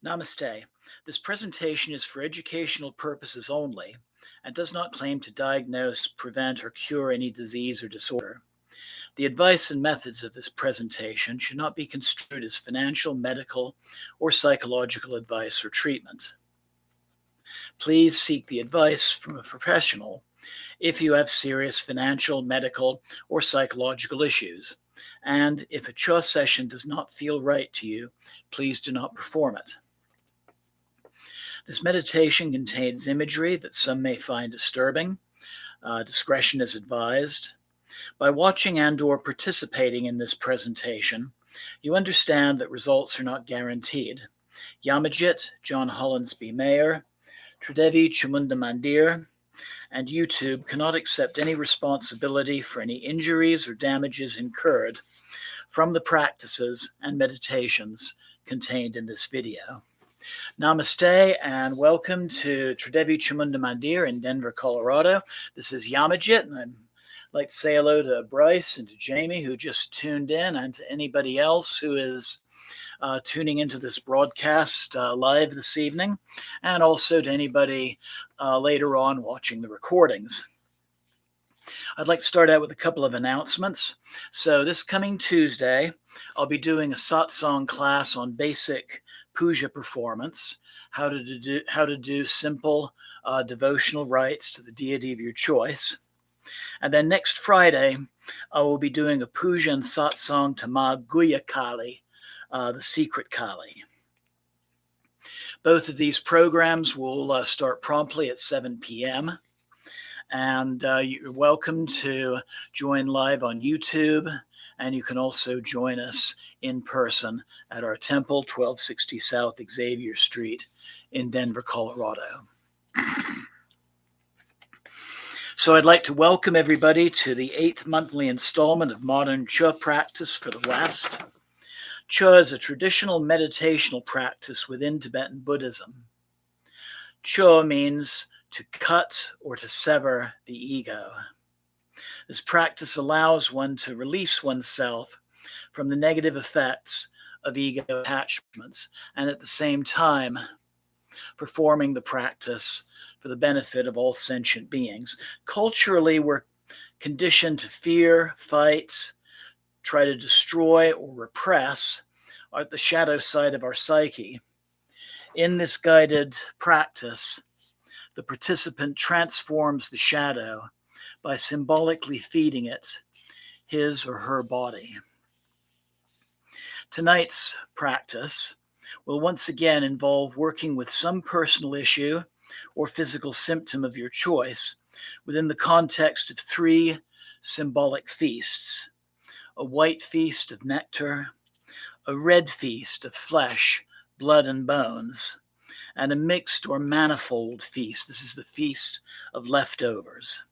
Namaste. This presentation is for educational purposes only and does not claim to diagnose, prevent, or cure any disease or disorder. The advice and methods of this presentation should not be construed as financial, medical, or psychological advice or treatment. Please seek the advice from a professional if you have serious financial, medical, or psychological issues. And if a Chod session does not feel right to you, please do not perform it. This meditation contains imagery that some may find disturbing. Discretion is advised. By watching and/or participating in this presentation, you understand that results are not guaranteed. Yamajit, John Hollinsby Mayer, Tridevi Chamunda Mandir, and YouTube cannot accept any responsibility for any injuries or damages incurred from the practices and meditations contained in this video. Namaste and welcome to Tridevi Chamunda Mandir in Denver, Colorado. This is Yamajit, and I'd like to say hello to Bryce and to Jamie who just tuned in, and to anybody else who is tuning into this broadcast live this evening, and also to anybody later on watching the recordings. I'd like to start out with a couple of announcements. So this coming Tuesday, I'll be doing a satsang class on basic puja performance, how to do simple devotional rites to the deity of your choice. And then next Friday, I will be doing a puja and satsang to Ma Guya Kali, the secret Kali. Both of these programs will start promptly at 7 p.m. And you're welcome to join live on YouTube, and you can also join us in person at our temple, 1260 South Xavier Street in Denver, Colorado. So I'd like to welcome everybody to the 8th monthly installment of Modern Chod Practice for the West. Chod is a traditional meditational practice within Tibetan Buddhism. Chod means to cut or to sever the ego. This practice allows one to release oneself from the negative effects of ego attachments, and at the same time performing the practice for the benefit of all sentient beings. Culturally, we're conditioned to fear, fight, try to destroy or repress the shadow side of our psyche. In this guided practice, the participant transforms the shadow by symbolically feeding it his or her body. Tonight's practice will once again involve working with some personal issue or physical symptom of your choice within the context of 3 symbolic feasts: a white feast of nectar, a red feast of flesh, blood, and bones, and a mixed or manifold feast. This is the feast of leftovers.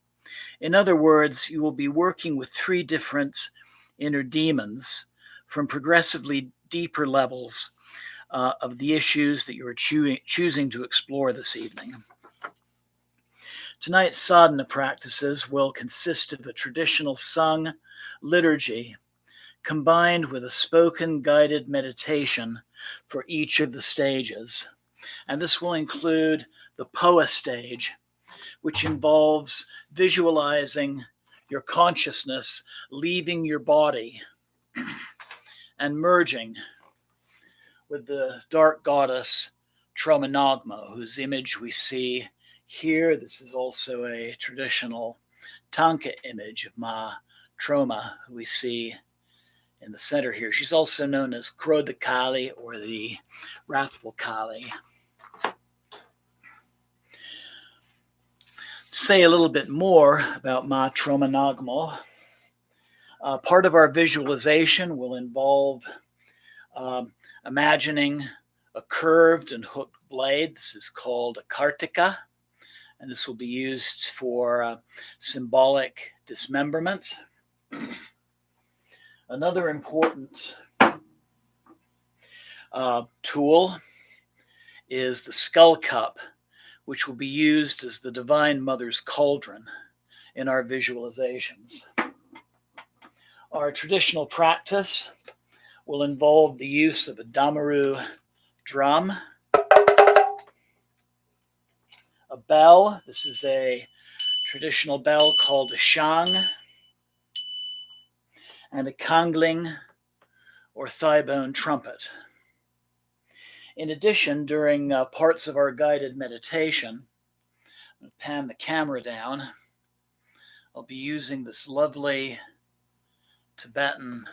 In other words, you will be working with 3 different inner demons from progressively deeper levels of the issues that you're choosing to explore this evening. Tonight's sadhana practices will consist of a traditional sung liturgy combined with a spoken guided meditation for each of the stages. And this will include the Poa stage, which involves visualizing your consciousness leaving your body and merging with the dark goddess Troma Nagmo, whose image we see here. This is also a traditional Tanka image of Ma Troma, who we see in the center here. She's also known as Krodha Kali, or the Wrathful Kali. Say a little bit more about Ma Troma Nagmo. Part of our visualization will involve imagining a curved and hooked blade. This is called a kartika, and this will be used for symbolic dismemberment. Another important tool is the skull cup, which will be used as the Divine Mother's cauldron in our visualizations. Our traditional practice will involve the use of a damaru drum a bell. This is a traditional bell called a shang, and a kangling or thigh bone trumpet. In addition, during parts of our guided meditation, I'm going to pan the camera down. I'll be using this lovely Tibetan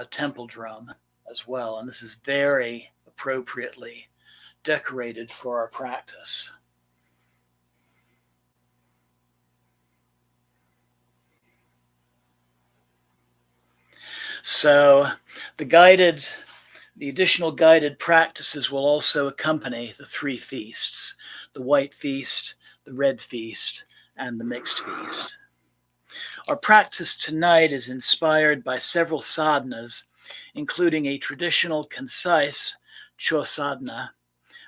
temple drum as well, and this is very appropriately decorated for our practice. So the additional guided practices will also accompany the three feasts: the white feast, the red feast, and the mixed feast. Our practice tonight is inspired by several sadhanas, including a traditional concise Cho sadhana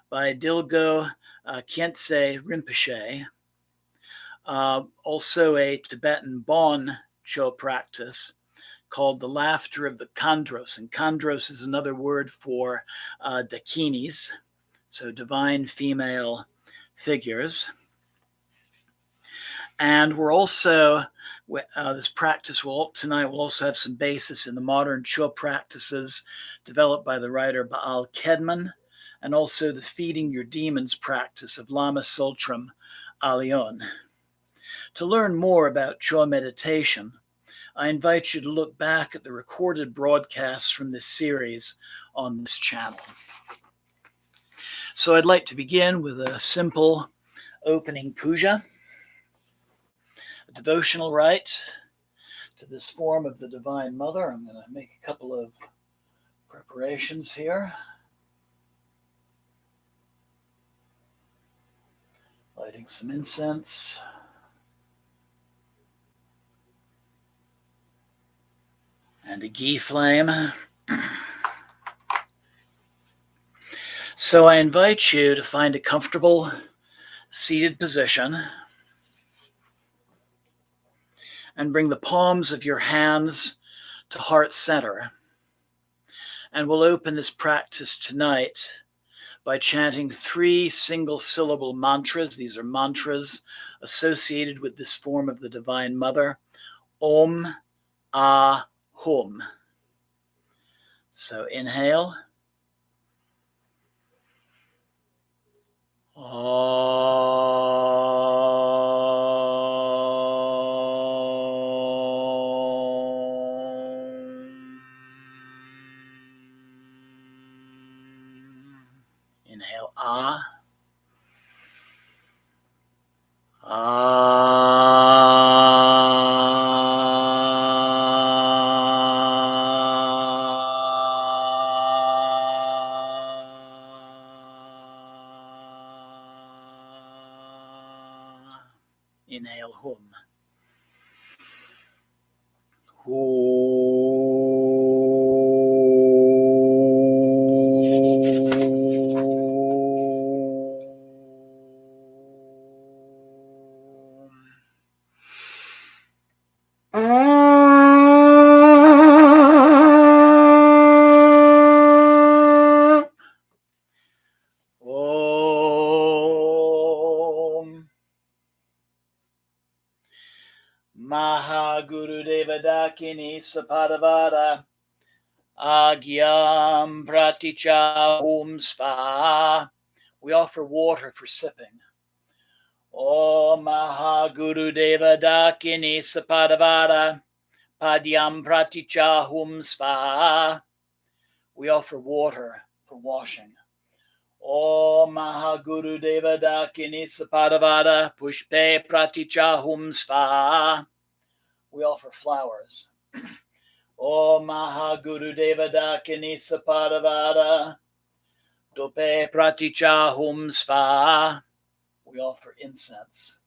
by Dilgo Khyentse Rinpoche, also a Tibetan Bon Cho practice called the laughter of the Khandros. And Khandros is another word for Dakinis, so divine female figures. And we're also, this practice tonight will also have some basis in the modern Cho practices developed by the writer Baal Kedman, and also the feeding your demons practice of Lama Tsultrim Alyon. To learn more about Cho meditation, I invite you to look back at the recorded broadcasts from this series on this channel. So I'd like to begin with a simple opening puja, a devotional rite to this form of the Divine Mother. I'm going to make a couple of preparations here. Lighting some incense. And a ghee flame. So I invite you to find a comfortable seated position and bring the palms of your hands to heart center. And we'll open this practice tonight by chanting 3 single-syllable mantras. These are mantras associated with this form of the Divine Mother. Om, Ah, Hum. So inhale. Inhale, Ah. Inhale, Hum. Mahagurudeva Dakini Sapadavada Agyam Praticha Om Sva. We offer water for sipping. Om Mahagurudeva Dakini Sapadavada Padyam Praticha Om Sva. We offer water for washing. Om Mahagurudeva Dakini Sapadavada Pushpe Praticha Om Sva. We offer flowers. Om Mahagurudeva Dakini Sapadavada Dope Praticha Om Sva. We offer incense.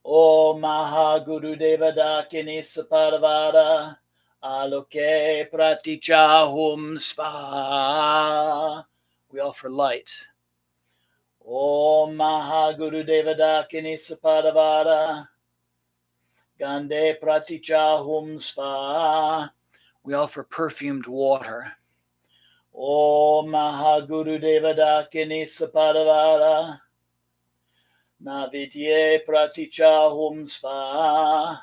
Om Mahagurudeva Dakini Sapadavada Aloke Praticha Om Sva. We offer light. Om Mahagurudeva Dakini Sapadavada Gande Praticha Om Sva. We offer perfumed water. Om Mahagurudeva Dakini Sapadavada Navidye Pratichahum Sva.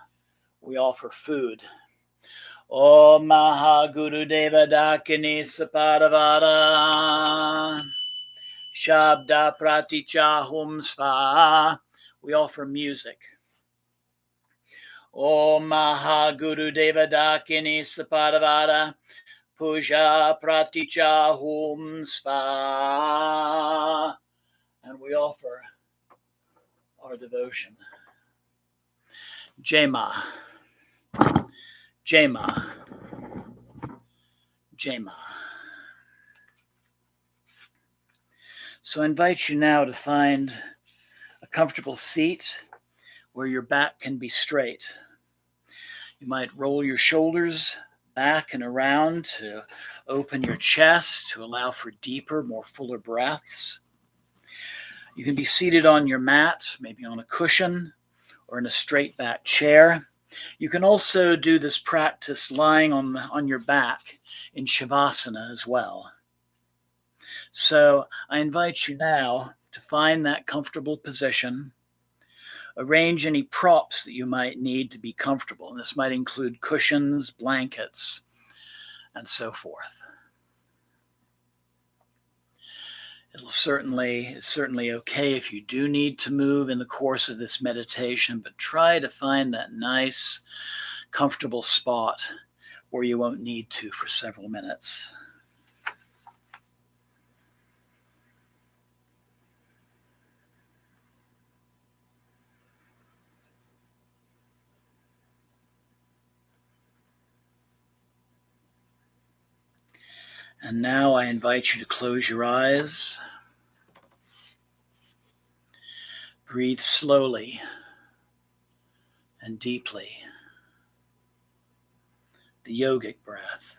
We offer food. Om Mahaguru Deva Dakini Sapadavada. Shabda Pratichahum Sva. We offer music. Om Mahaguru Deva Dakini Sapadavada. Puja Pratichahum Sva. And we offer our devotion. Jema. Jema. Jema. So I invite you now to find a comfortable seat where your back can be straight. You might roll your shoulders back and around to open your chest to allow for deeper, more fuller breaths. You can be seated on your mat, maybe on a cushion or in a straight back chair. You can also do this practice lying on your back in Shavasana as well. So I invite you now to find that comfortable position. Arrange any props that you might need to be comfortable. And this might include cushions, blankets, and so forth. It's certainly okay if you do need to move in the course of this meditation, but try to find that nice, comfortable spot where you won't need to for several minutes. And now I invite you to close your eyes. Breathe slowly and deeply. The yogic breath.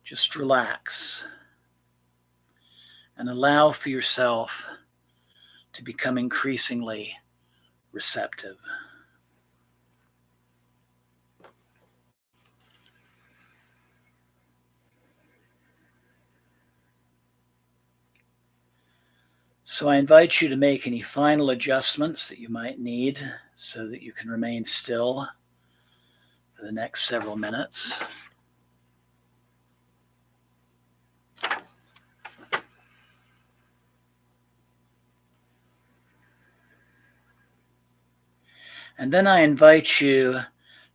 Just relax and allow for yourself to become increasingly receptive. So I invite you to make any final adjustments that you might need so that you can remain still for the next several minutes. And then I invite you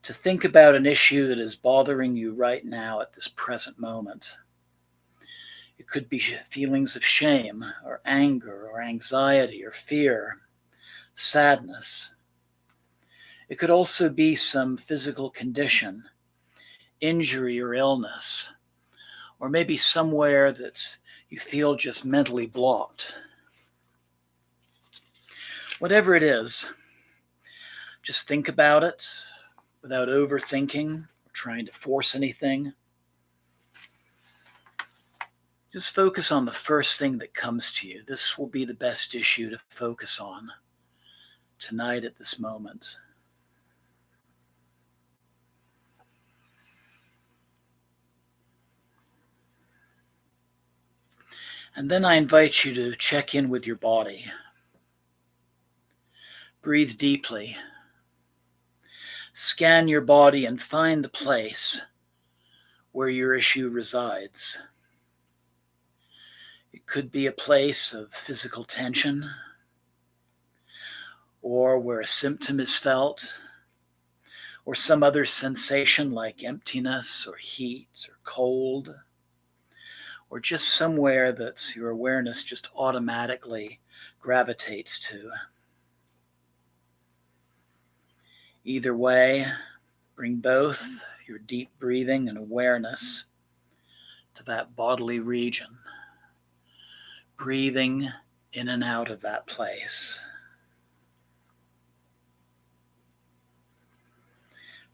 to think about an issue that is bothering you right now at this present moment. It could be feelings of shame or anger or anxiety or fear, sadness. It could also be some physical condition, injury or illness, or maybe somewhere that you feel just mentally blocked. Whatever it is, just think about it without overthinking or trying to force anything. Just focus on the first thing that comes to you. This will be the best issue to focus on tonight at this moment. And then I invite you to check in with your body. Breathe deeply. Scan your body and find the place where your issue resides. It could be a place of physical tension, or where a symptom is felt, or some other sensation like emptiness or heat or cold, or just somewhere that your awareness just automatically gravitates to. Either way, bring both your deep breathing and awareness to that bodily region, breathing in and out of that place.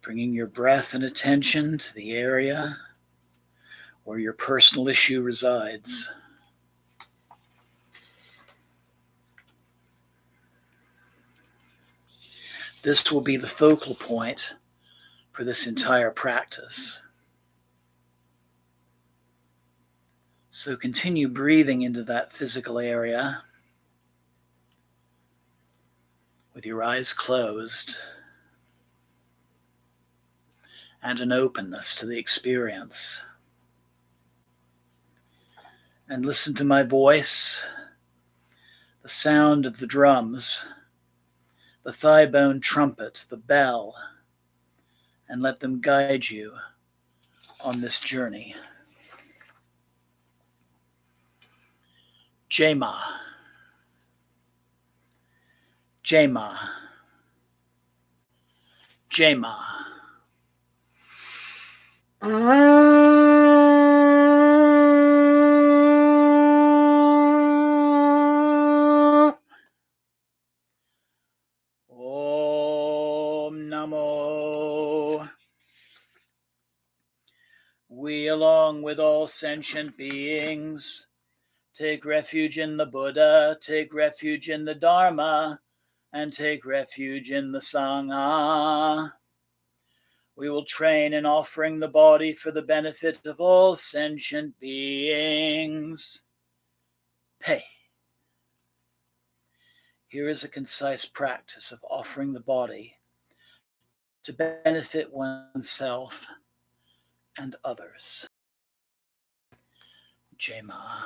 Bringing your breath and attention to the area where your personal issue resides. This will be the focal point for this entire practice. So continue breathing into that physical area, with your eyes closed and an openness to the experience. And listen to my voice, the sound of the drums, the thigh bone trumpet, the bell, and let them guide you on this journey. Jema, Jema, Jema. Om Namo. We, along with all sentient beings, take refuge in the Buddha, take refuge in the Dharma, and take refuge in the Sangha. We will train in offering the body for the benefit of all sentient beings. Pay. Here is a concise practice of offering the body to benefit oneself and others. Jema.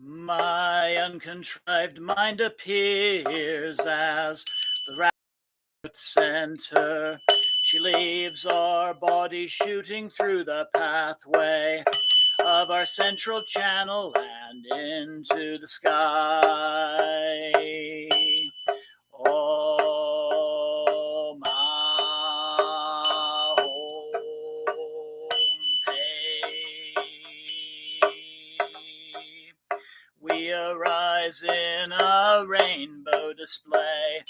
My uncontrived mind appears as the rapid center. She leaves our body shooting through the pathway of our central channel and into the sky. Om We arise in a rainbow display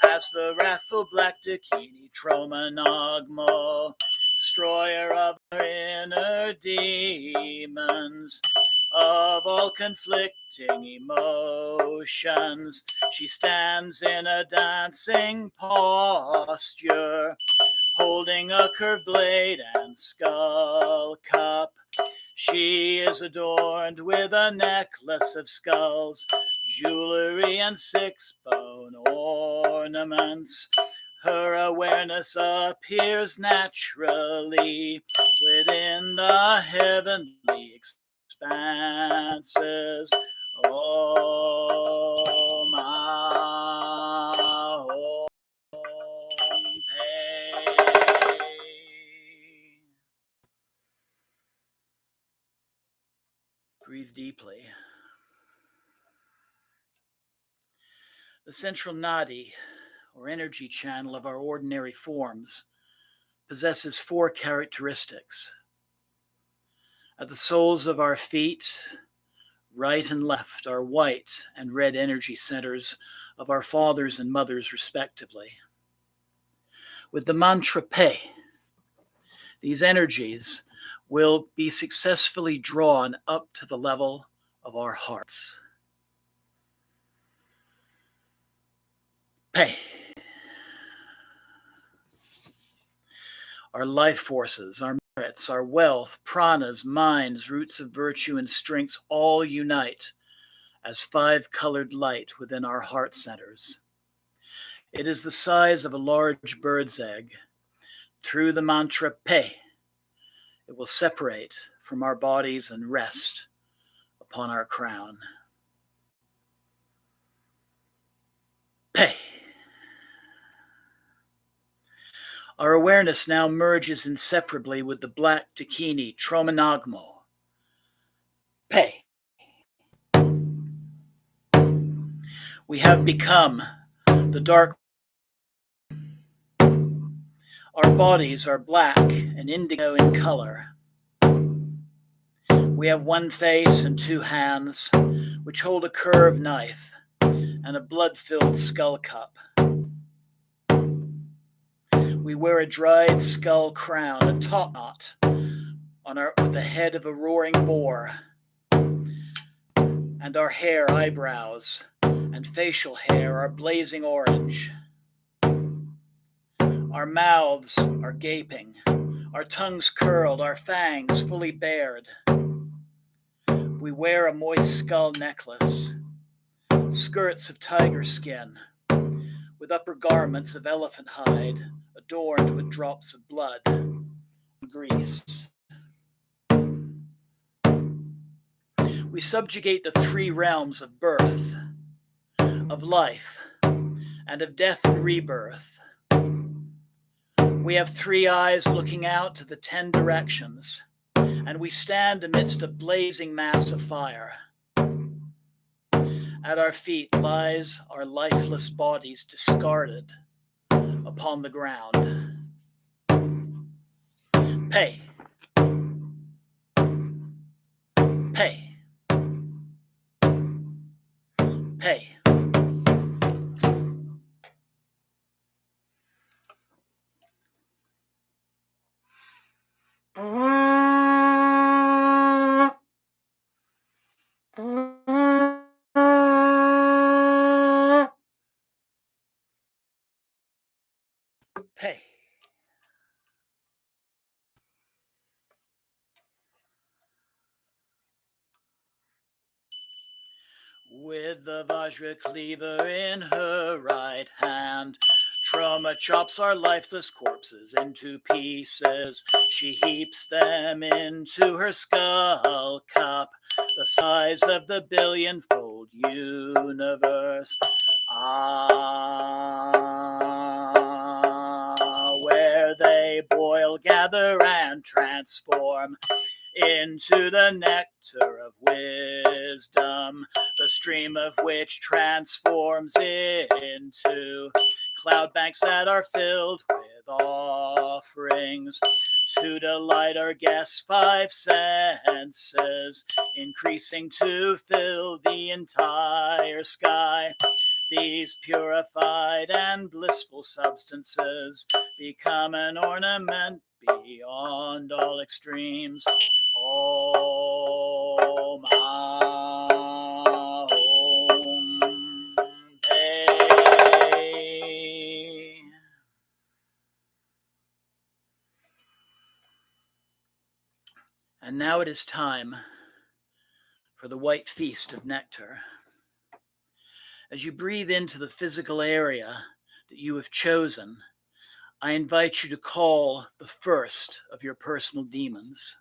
as the wrathful black Dakini Troma Nagmo, destroyer of our inner demons, of all conflicting emotions. She stands in a dancing posture, holding a curved blade and skull cup. She is adorned with a necklace of skulls, jewelry, and 6-bone ornaments. Her awareness appears naturally within the heavenly expanses. Om Ahom Pe. Breathe deeply. The central nadi, or energy channel of our ordinary forms, possesses 4 characteristics. At the soles of our feet, right and left, are white and red energy centers of our fathers and mothers, respectively. With the mantra Pe, these energies will be successfully drawn up to the level of our hearts. Pe. Our life forces, our merits, our wealth, pranas, minds, roots of virtue, and strengths all unite as 5-colored light within our heart centers. It is the size of a large bird's egg. Through the mantra Pe, it will separate from our bodies and rest upon our crown. Pe. Our awareness now merges inseparably with the black Dakini Troma Nagmo. Pe. We have become the dark. Our bodies are black and indigo in color. We have 1 face and 2 hands, which hold a curved knife and a blood-filled skull cup. We wear a dried skull crown, a top knot with the head of a roaring boar, and our hair, eyebrows, and facial hair are blazing orange. Our mouths are gaping, our tongues curled, our fangs fully bared. We wear a moist skull necklace, skirts of tiger skin, with upper garments of elephant hide, adorned with drops of blood and grease. We subjugate the three realms of birth, of life, and of death and rebirth. We have three eyes looking out to the 10 directions, and we stand amidst a blazing mass of fire. At our feet lies our lifeless bodies discarded upon the ground. Pay. Pay. Pay. Pay. With the Vajra cleaver in her right hand, Troma chops our lifeless corpses into pieces. She heaps them into her skull cup, the size of the billion-fold universe. Where they boil, gather, and transform into the nectar of wisdom, the stream of which transforms into cloud banks that are filled with offerings to delight our guests' 5 senses, increasing to fill the entire sky. These purified and blissful substances become an ornament beyond all extremes. Om Ahom Pei. And now it is time for the white feast of nectar. As you breathe into the physical area that you have chosen, I invite you to call the first of your personal demons.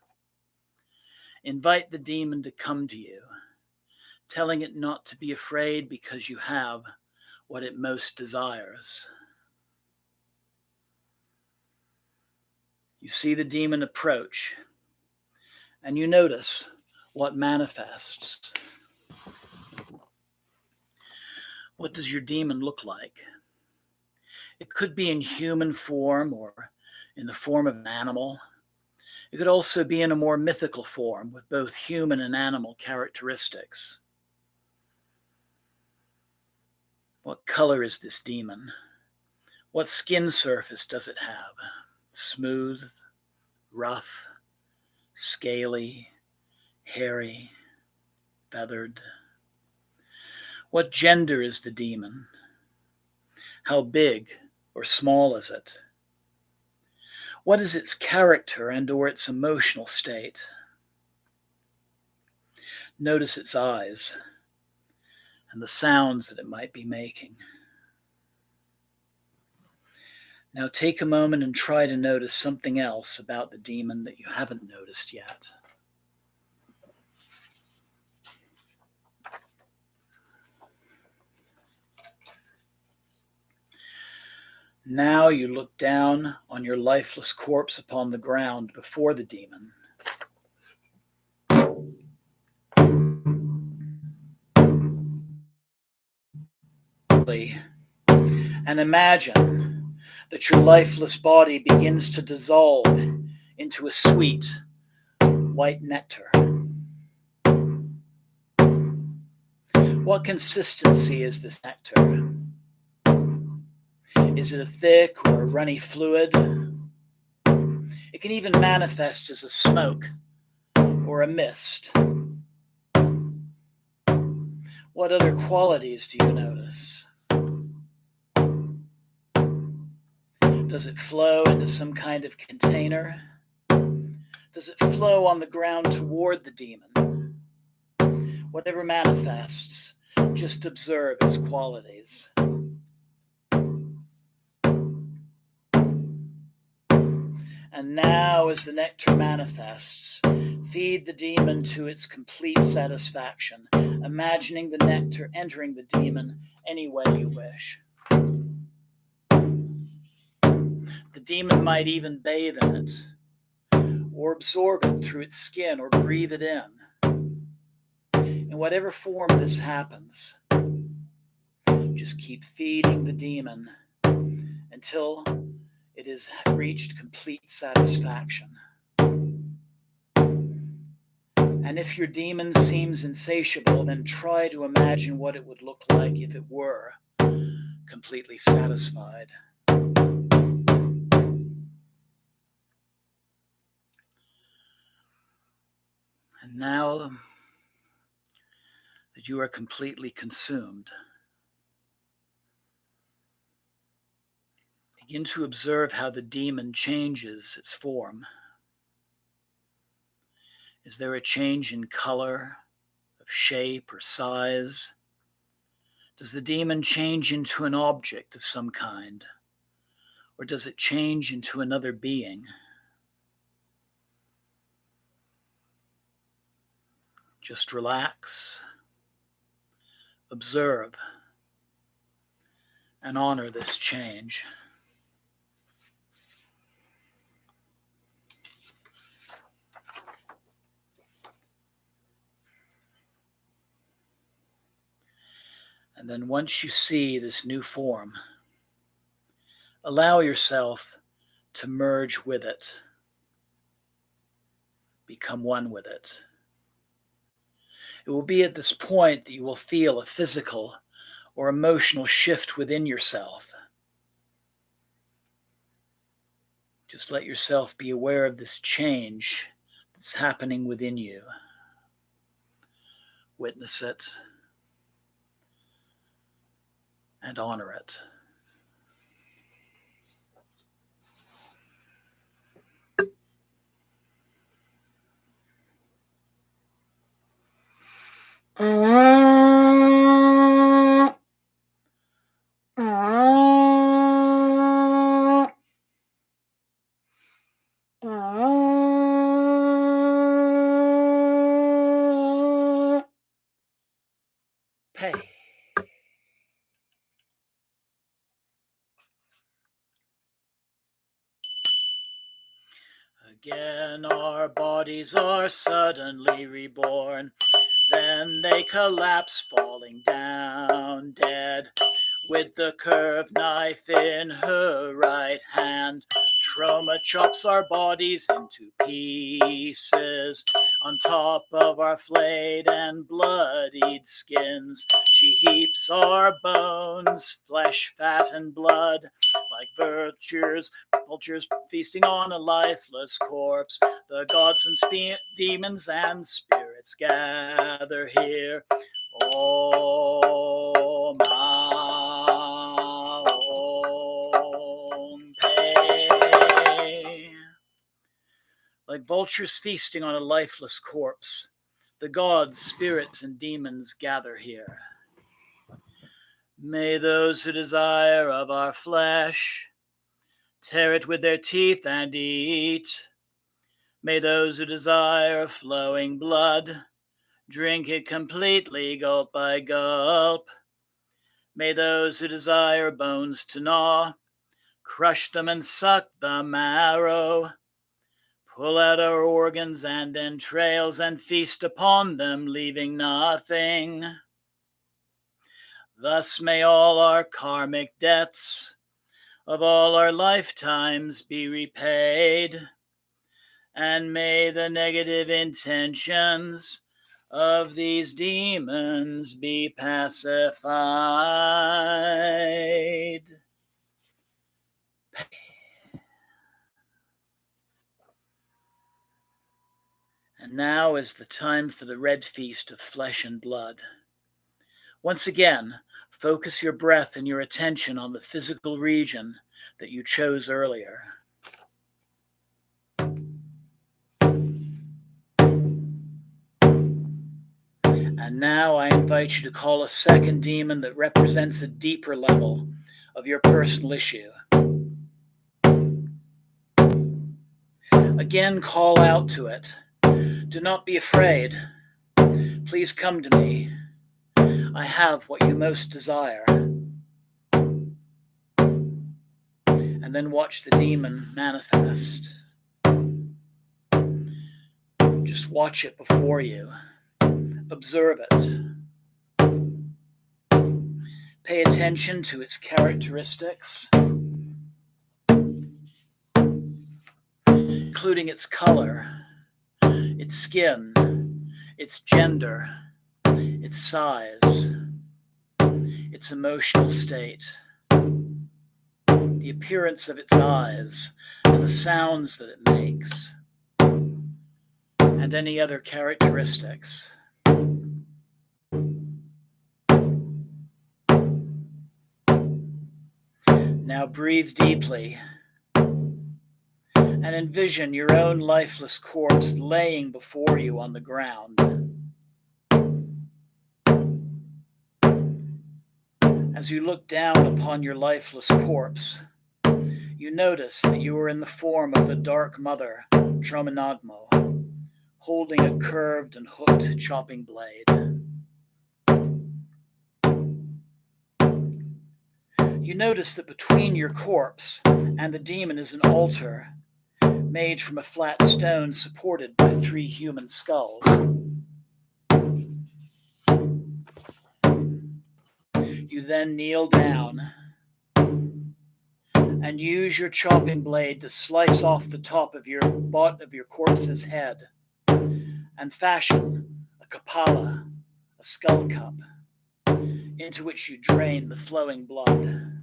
Invite the demon to come to you, telling it not to be afraid because you have what it most desires. You see the demon approach, and you notice what manifests. What does your demon look like? It could be in human form or in the form of an animal. It could also be in a more mythical form with both human and animal characteristics. What color is this demon? What skin surface does it have? Smooth, rough, scaly, hairy, feathered? What gender is the demon? How big or small is it? What is its character and or its emotional state? Notice its eyes and the sounds that it might be making. Now take a moment and try to notice something else about the demon that you haven't noticed yet. Now you look down on your lifeless corpse upon the ground before the demon. And imagine that your lifeless body begins to dissolve into a sweet white nectar. What consistency is this nectar? Is it a thick or a runny fluid? It can even manifest as a smoke or a mist. What other qualities do you notice? Does it flow into some kind of container? Does it flow on the ground toward the demon? Whatever manifests, just observe its qualities. And now, as the nectar manifests, feed the demon to its complete satisfaction, imagining the nectar entering the demon any way you wish. The demon might even bathe in it, or absorb it through its skin, or breathe it in. In whatever form this happens, just keep feeding the demon until it has reached complete satisfaction. And if your demon seems insatiable, then try to imagine what it would look like if it were completely satisfied. And now that you are completely consumed, begin to observe how the demon changes its form. Is there a change in color, of shape, or size? Does the demon change into an object of some kind? Or does it change into another being? Just relax, observe, and honor this change. And then once you see this new form, allow yourself to merge with it, become one with it. It will be at this point that you will feel a physical or emotional shift within yourself. Just let yourself be aware of this change that's happening within you. Witness it and honor it. Pay. Again, our bodies are suddenly reborn. Then they collapse, falling down dead. With the curved knife in her right hand, Troma chops our bodies into pieces. On top of our flayed and bloodied skins, she heaps our bones, flesh, fat, and blood, like vultures feasting on a lifeless corpse. The gods and demons and spirits gather here. Om Om Pe. Like vultures feasting on a lifeless corpse, the gods, spirits, and demons gather here. May those who desire of our flesh tear it with their teeth and eat. May those who desire flowing blood drink it completely, gulp by gulp. May those who desire bones to gnaw crush them and suck the marrow. Pull out our organs and entrails and feast upon them, leaving nothing. Thus may all our karmic debts of all our lifetimes be repaid, and may the negative intentions of these demons be pacified. And now is the time for the red feast of flesh and blood. Once again, focus your breath and your attention on the physical region that you chose earlier. And now I invite you to call a second demon that represents a deeper level of your personal issue. Again, call out to it. Do not be afraid. Please come to me. I have what you most desire. And then watch the demon manifest. Just watch it before you. Observe it. Pay attention to its characteristics, including its color, its skin, its gender, its size, its emotional state, the appearance of its eyes, and the sounds that it makes, and any other characteristics. Now breathe deeply and envision your own lifeless corpse laying before you on the ground. As you look down upon your lifeless corpse, you notice that you are in the form of the Dark Mother, Troma Nagmo, holding a curved and hooked chopping blade. You notice that between your corpse and the demon is an altar made from a flat stone supported by 3 human skulls. You then kneel down and use your chopping blade to slice off the top of your corpse's head and fashion a kapala, a skull cup, into which you drain the flowing blood.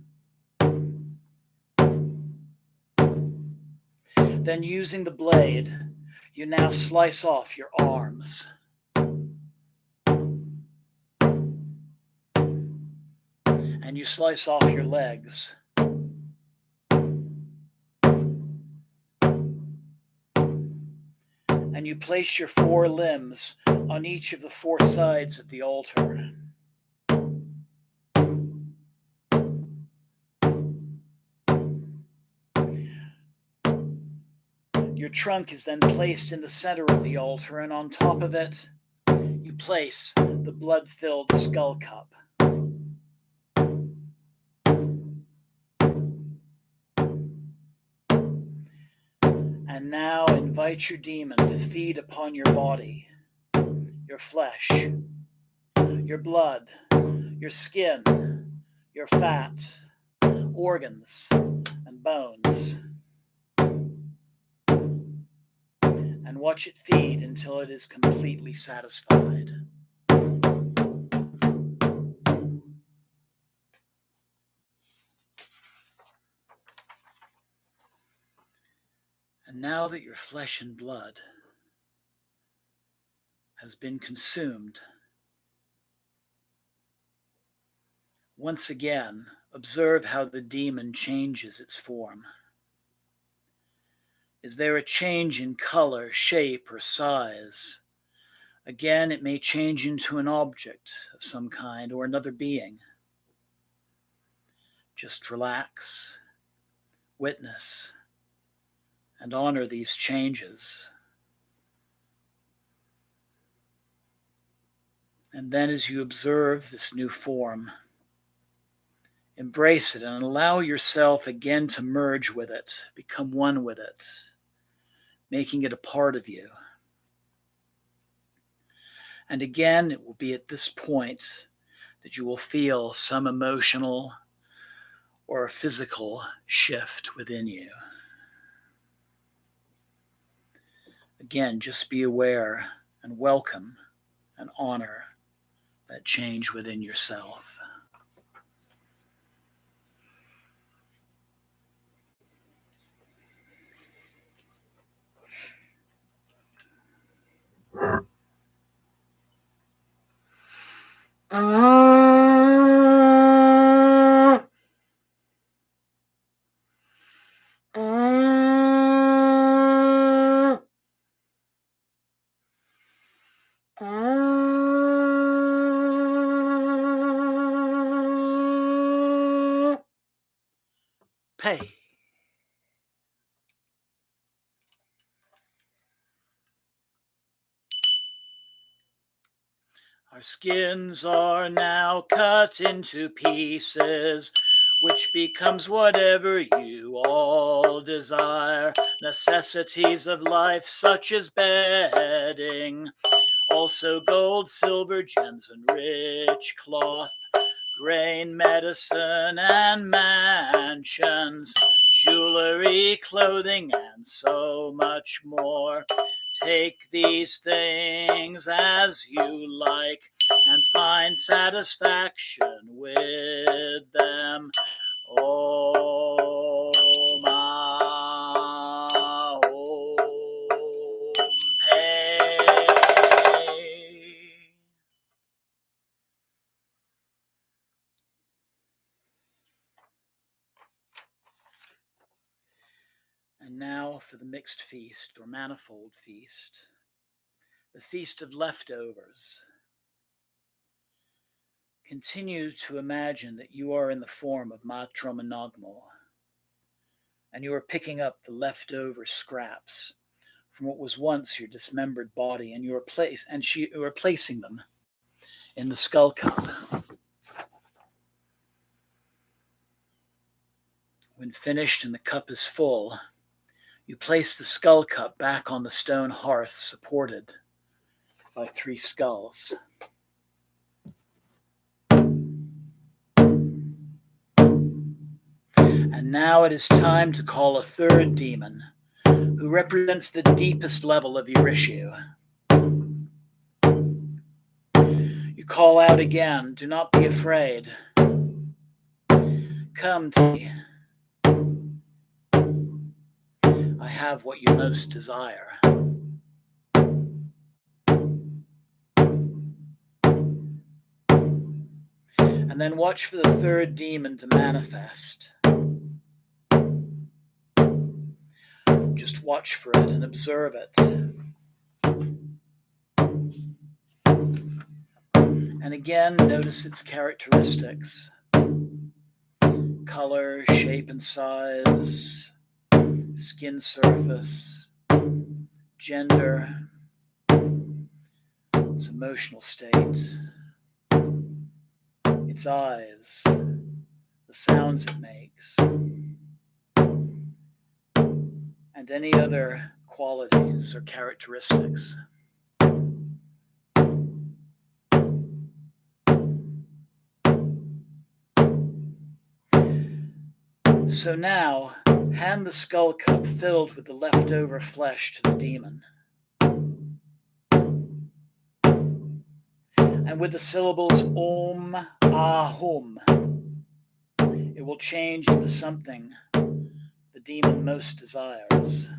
Then, using the blade, you now slice off your arms. And you slice off your legs. And you place your 4 limbs on each of the 4 sides of the altar. Your trunk is then placed in the center of the altar, and on top of it, you place the blood-filled skull cup. And now invite your demon to feed upon your body, your flesh, your blood, your skin, your fat, organs, and bones. And watch it feed until it is completely satisfied. And now that your flesh and blood has been consumed, once again, observe how the demon changes its form. Is there a change in color, shape, or size? Again, it may change into an object of some kind or another being. Just relax, witness, and honor these changes. And then as you observe this new form, embrace it and allow yourself again to merge with it, become one with it, making it a part of you. And again, it will be at this point that you will feel some emotional or physical shift within you. Again, just be aware and welcome and honor that change within yourself. Pay. Our skins are now cut into pieces, which becomes whatever you all desire. Necessities of life, such as bedding, also gold, silver, gems, and rich cloth, grain, medicine, and mansions, jewelry, clothing, and so much more. Take these things as you like and find satisfaction with them. Oh, my home pay. And now for the mixed feast or manifold feast, the feast of leftovers. Continue to imagine that you are in the form of Troma Nagmo, and you are picking up the leftover scraps from what was once your dismembered body, and you are placing them in the skull cup. When finished and the cup is full, you place the skull cup back on the stone hearth supported by 3 skulls. And now it is time to call a third demon, who represents the deepest level of your issue. You call out again, do not be afraid. Come to me. I have what you most desire. And then watch for the third demon to manifest. Just watch for it and observe it. And again, notice its characteristics. Color, shape and size, skin surface, gender, its emotional state, its eyes, the sounds it makes, and any other qualities or characteristics. So now, hand the skull cup filled with the leftover flesh to the demon. And with the syllables Om Ahum, it will change into something the demon most desires.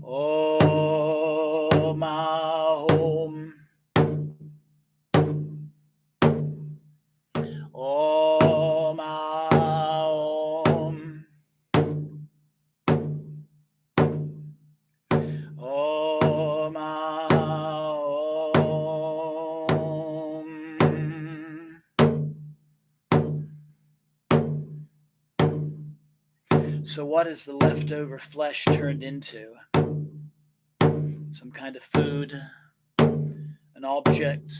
Om Ahum. Om Ahum. Om Ahum. So what is the leftover flesh turned into? Some kind of food, an object,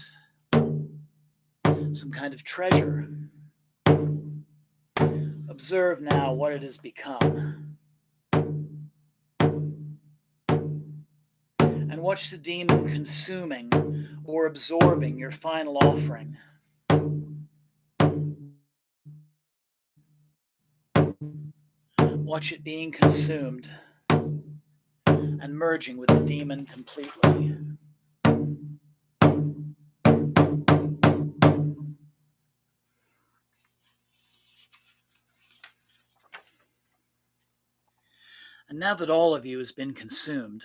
some kind of treasure. Observe now what it has become. And watch the demon consuming or absorbing your final offering. Watch it being consumed and merging with the demon completely. And now that all of you has been consumed,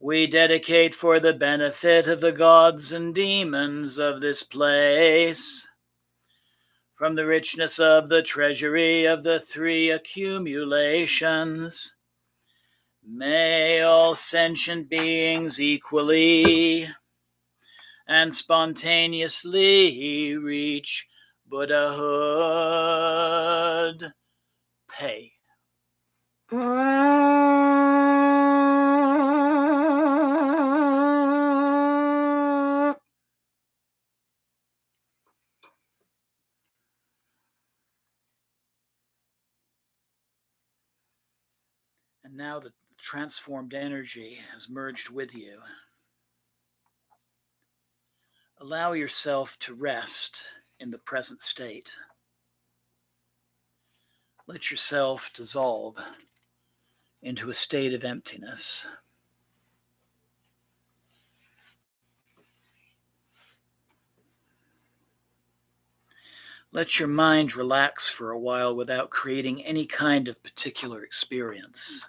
we dedicate for the benefit of the gods and demons of this place. From the richness of the treasury of the three accumulations, may all sentient beings equally and spontaneously reach Buddhahood. Pay. And now that the transformed energy has merged with you, allow yourself to rest in the present state. Let yourself dissolve into a state of emptiness. Let your mind relax for a while without creating any kind of particular experience.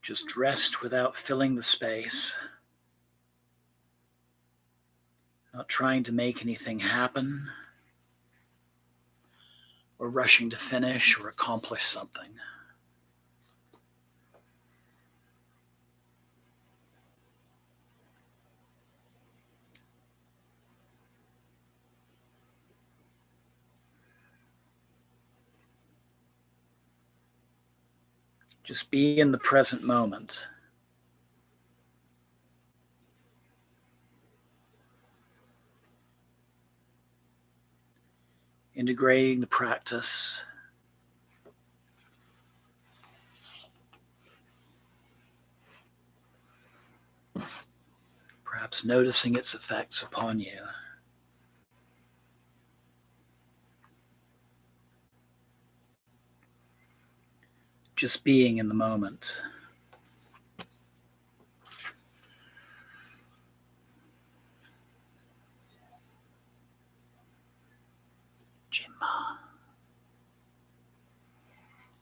Just rest without filling the space, not trying to make anything happen, or rushing to finish or accomplish something. Just be in the present moment. Integrating the practice. Perhaps noticing its effects upon you. Just being in the moment. Jima.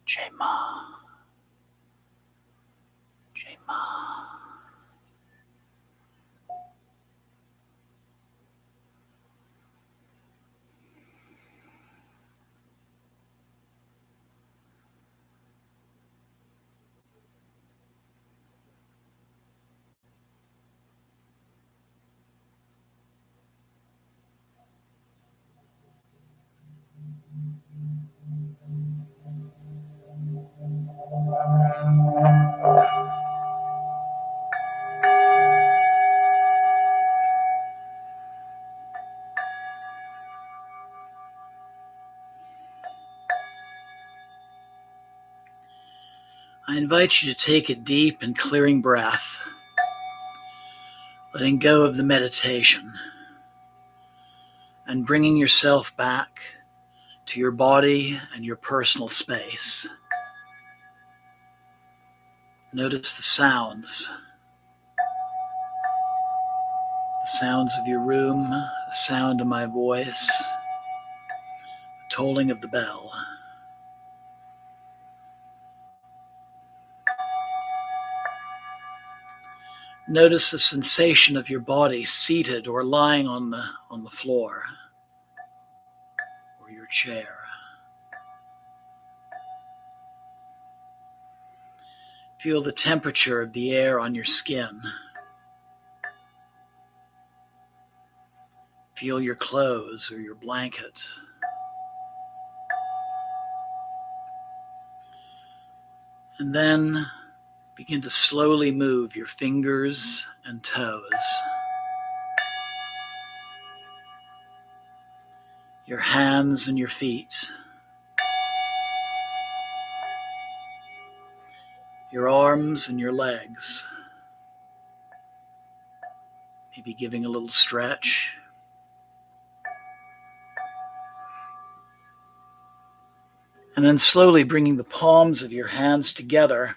Jima. Jima. I invite you to take a deep and clearing breath, letting go of the meditation and bringing yourself back to your body and your personal space. Notice the sounds of your room, the sound of my voice, the tolling of the bell. Notice the sensation of your body seated or lying on the floor or your chair. Feel the temperature of the air on your skin. Feel your clothes or your blanket. And then begin to slowly move your fingers and toes, your hands and your feet, your arms and your legs, maybe giving a little stretch. And then slowly bringing the palms of your hands together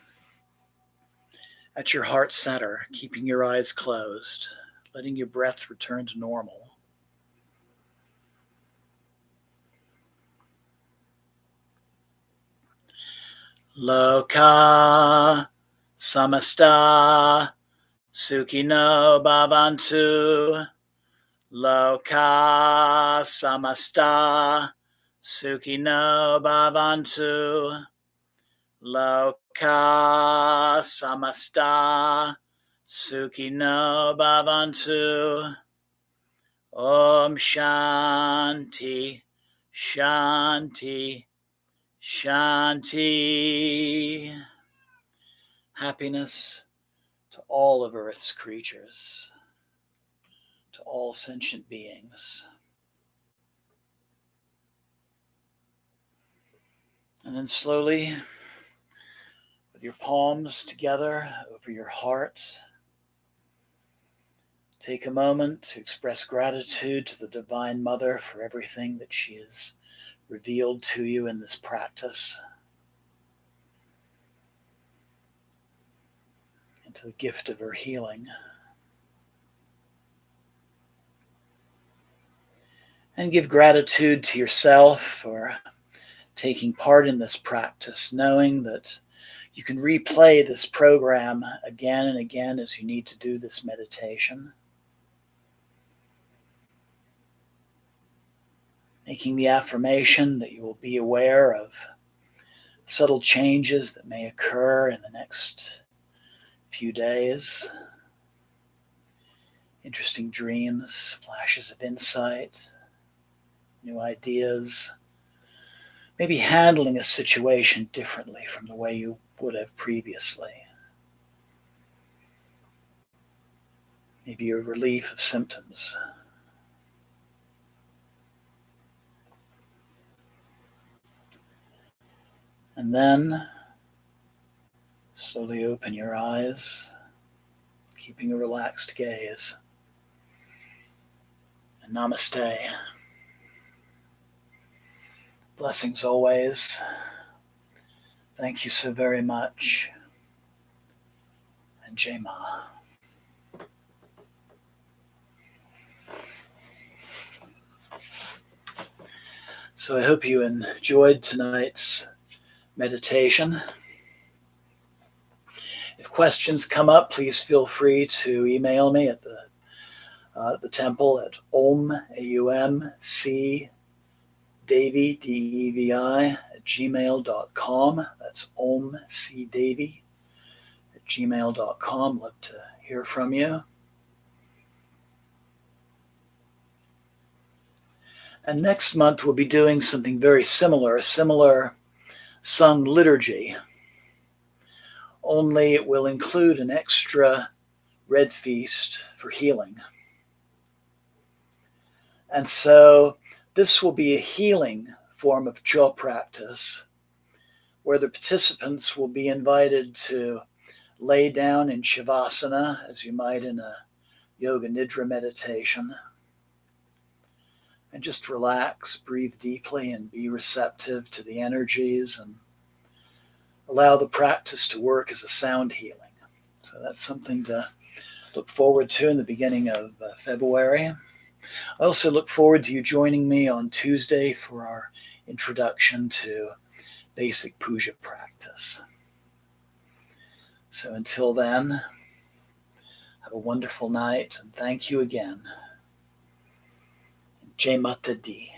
at your heart center, keeping your eyes closed, letting your breath return to normal. Loka samasta sukhino bhavantu. Loka samasta sukhino bhavantu. Loka samasta sukhino bhavantu. Om Shanti, Shanti, Shanti. Happiness to all of Earth's creatures, to all sentient beings. And then slowly, with your palms together over your heart, take a moment to express gratitude to the Divine Mother for everything that she has revealed to you in this practice, and to the gift of her healing. And give gratitude to yourself for taking part in this practice, knowing that you can replay this program again and again as you need to do this meditation. Making the affirmation that you will be aware of subtle changes that may occur in the next few days. Interesting dreams, flashes of insight, new ideas, maybe handling a situation differently from the way you would have previously. Maybe a relief of symptoms. And then slowly open your eyes, keeping a relaxed gaze. And namaste. Blessings always. Thank you so very much. And Jai Ma. So I hope you enjoyed tonight's meditation. If questions come up, please feel free to email me at the temple at omcdevi, D-E-V-I, at gmail.com. That's omcdevi@gmail.com. Love to hear from you. And next month we'll be doing something very similar, a similar sung liturgy, only it will include an extra red feast for healing. And so this will be a healing form of Chod practice, where the participants will be invited to lay down in Shavasana, as you might in a Yoga Nidra meditation, and just relax, breathe deeply, and be receptive to the energies, and allow the practice to work as a sound healing. So that's something to look forward to in the beginning of February. I also look forward to you joining me on Tuesday for our introduction to basic puja practice. So until then, have a wonderful night, and thank you again. Jai Mata Di.